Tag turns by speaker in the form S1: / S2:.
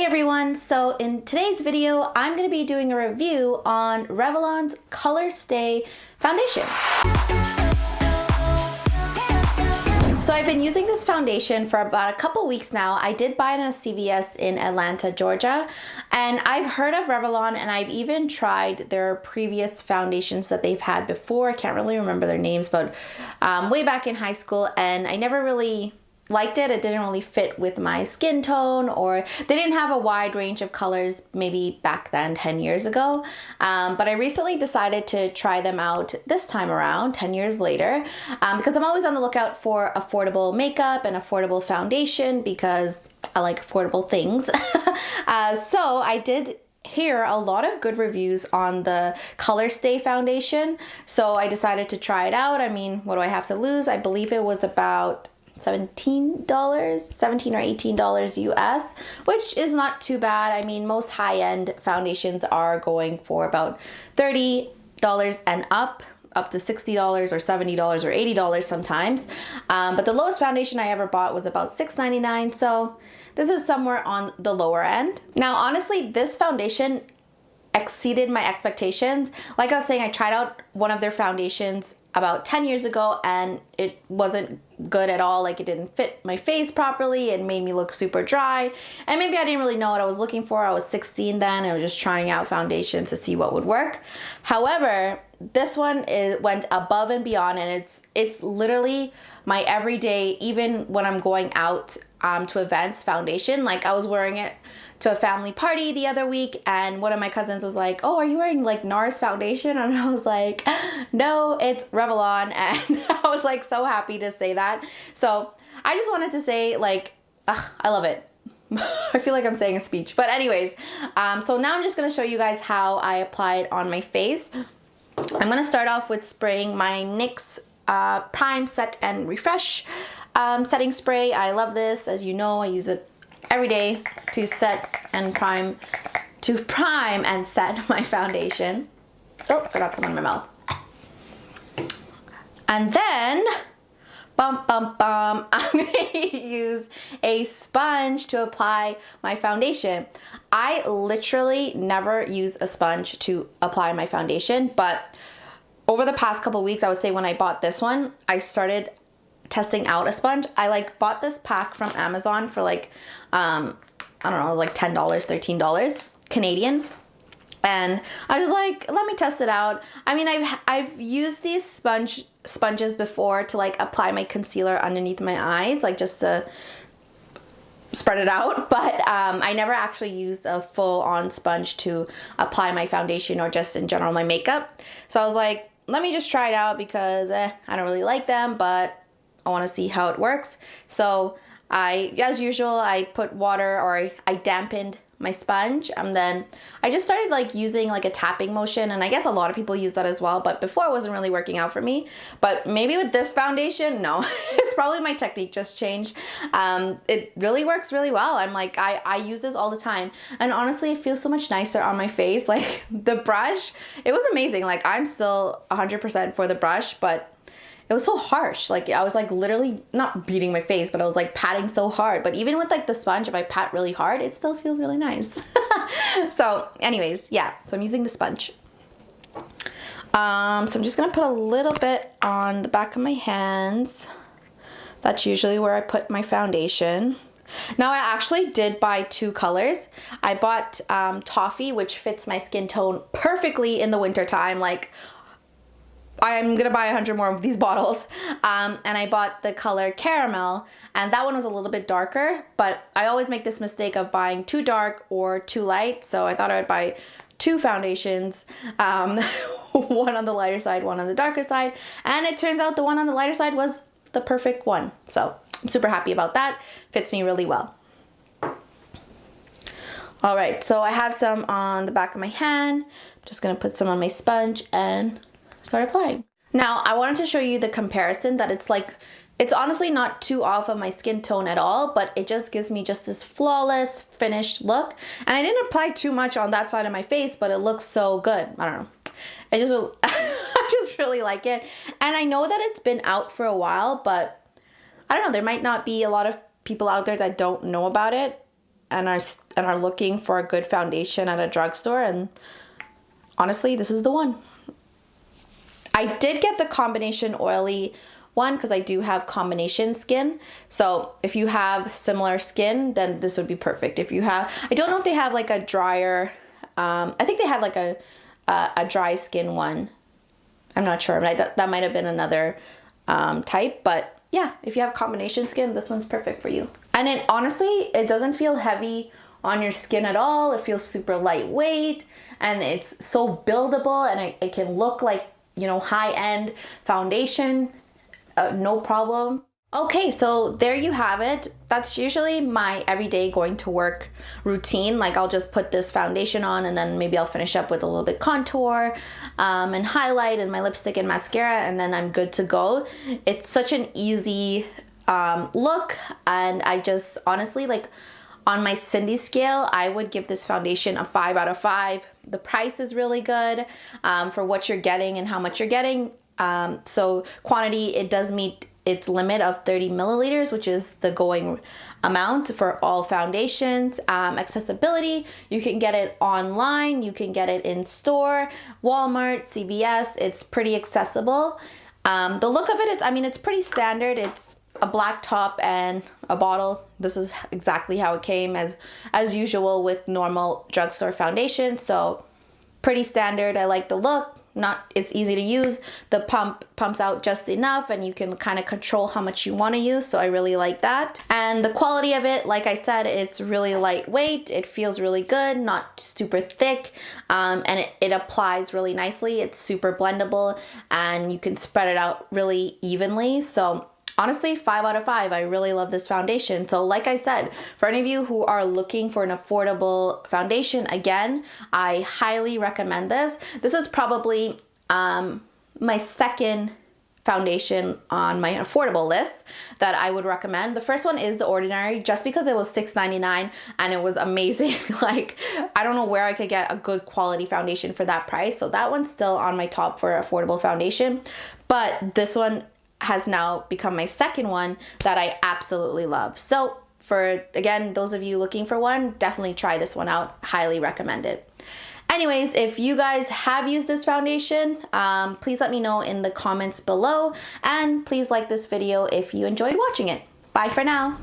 S1: Hey everyone, so in today's video, I'm going to be doing a review on Revlon's Color Stay foundation. So I've been using this foundation for about a couple weeks now. I did buy it in a CVS in Atlanta, Georgia, and I've heard of Revlon and I've even tried their previous foundations that they've had before. I can't really remember their names, but way back in high school, and I never really liked it. It didn't really fit with my skin tone, or they didn't have a wide range of colors maybe back then 10 years ago. But I recently decided to try them out this time around 10 years later because I'm always on the lookout for affordable makeup and affordable foundation because I like affordable things. So I did hear a lot of good reviews on the Color Stay foundation, so I decided to try it out. I mean, what do I have to lose? I believe it was about $17 or $18 US, which is not too bad. I mean, most high-end foundations are going for about $30 and up to $60 or $70 or $80 sometimes. But the lowest foundation I ever bought was about $6.99, so this is somewhere on the lower end. Now, honestly, this foundation exceeded my expectations. Like I was saying, I tried out one of their foundations about 10 years ago and it wasn't good at all. Like, it didn't fit my face properly. It made me look super dry. And maybe I didn't really know what I was looking for. I was 16 then. I was just trying out foundations to see what would work. However, this one went above and beyond, and it's literally my everyday, even when I'm going out to events, foundation. Like, I was wearing it to a family party the other week, and one of my cousins was like, "Oh, are you wearing like NARS foundation?" And I was like, "No, it's Revlon." And I was like so happy to say that. So I just wanted to say, like, I love it. I feel like I'm saying a speech, but anyways, so now I'm just gonna show you guys how I apply it on my face. I'm gonna start off with spraying my NYX Prime, Set, and Refresh setting spray. I love this. As you know, I use it every day to set and prime, and set my foundation. Oh, forgot some in my mouth. And then, I'm gonna use a sponge to apply my foundation. I literally never use a sponge to apply my foundation, but over the past couple weeks, I would say when I bought this one, I started testing out a sponge. I bought this pack from Amazon for like, I don't know, it was like $10, $13 Canadian. And I was like, let me test it out. I mean, I've used these sponges before to like apply my concealer underneath my eyes, like just to spread it out, but I never actually used a full-on sponge to apply my foundation or just in general my makeup. So I was like, let me just try it out because I don't really like them, but I want to see how it works. So as usual, I put water, or I dampened my sponge, and then I just started like using like a tapping motion, and I guess a lot of people use that as well, but before it wasn't really working out for me. But maybe with this foundation, no, it's probably my technique just changed. It really works really well. I'm like, I use this all the time, and honestly, it feels so much nicer on my face. Like, the brush, it was amazing. Like, I'm still 100% for the brush, but it was so harsh. Like, I was like literally not beating my face, but I was like patting so hard. But even with like the sponge, if I pat really hard, it still feels really nice. So anyways, yeah, so I'm using the sponge. So I'm just gonna put a little bit on the back of my hands. That's usually where I put my foundation. Now, I actually did buy two colors. I bought Toffee, which fits my skin tone perfectly in the winter time. Like, I'm gonna buy 100 more of these bottles. And I bought the color Caramel, and that one was a little bit darker, but I always make this mistake of buying too dark or too light, so I thought I would buy two foundations, one on the lighter side, one on the darker side, and it turns out the one on the lighter side was the perfect one. So I'm super happy about that. Fits me really well. All right, so I have some on the back of my hand. I'm just gonna put some on my sponge and start applying. Now, I wanted to show you the comparison, that it's honestly not too off of my skin tone at all, but it just gives me just this flawless finished look. And I didn't apply too much on that side of my face, but it looks so good. I don't know. I just really like it. And I know that it's been out for a while, but I don't know, there might not be a lot of people out there that don't know about it. and are looking for a good foundation at a drugstore, and honestly, this is the one. I did get the combination oily one because I do have combination skin. So if you have similar skin, then this would be perfect. If you have, I don't know if they have like a drier, I think they had like a dry skin one. I'm not sure. That might have been another type, but yeah, if you have combination skin, this one's perfect for you. And it honestly, it doesn't feel heavy on your skin at all. It feels super lightweight, and it's so buildable, and it can look like, you know, high-end foundation, no problem. Okay, so there you have it. That's usually my everyday going to work routine. Like, I'll just put this foundation on, and then maybe I'll finish up with a little bit contour and highlight and my lipstick and mascara, and then I'm good to go. It's such an easy look, and I just honestly, like, on my Cindy scale, I would give this foundation a 5 out of 5. The price is really good for what you're getting and how much you're getting. So quantity, it does meet its limit of 30 milliliters, which is the going amount for all foundations. Accessibility, you can get it online, you can get it in store, Walmart, CVS. It's pretty accessible. The look of it, it's pretty standard. It's a black top and a bottle. This is exactly how it came, as usual with normal drugstore foundation. So pretty standard. I like the look. It's easy to use. The pumps out just enough, and you can kind of control how much you want to use, so I really like that. And the quality of it, like I said, it's really lightweight. It feels really good, not super thick, and it applies really nicely. It's super blendable, and you can spread it out really evenly. So honestly, 5 out of 5. I really love this foundation. So like I said, for any of you who are looking for an affordable foundation, again, I highly recommend this. This is probably my second foundation on my affordable list that I would recommend. The first one is The Ordinary, just because it was $6.99 and it was amazing. Like, I don't know where I could get a good quality foundation for that price. So that one's still on my top for affordable foundation. But this one has now become my second one that I absolutely love. So for, again, those of you looking for one, definitely try this one out. Highly recommend it. Anyways, if you guys have used this foundation, please let me know in the comments below, and please like this video if you enjoyed watching it. Bye for now.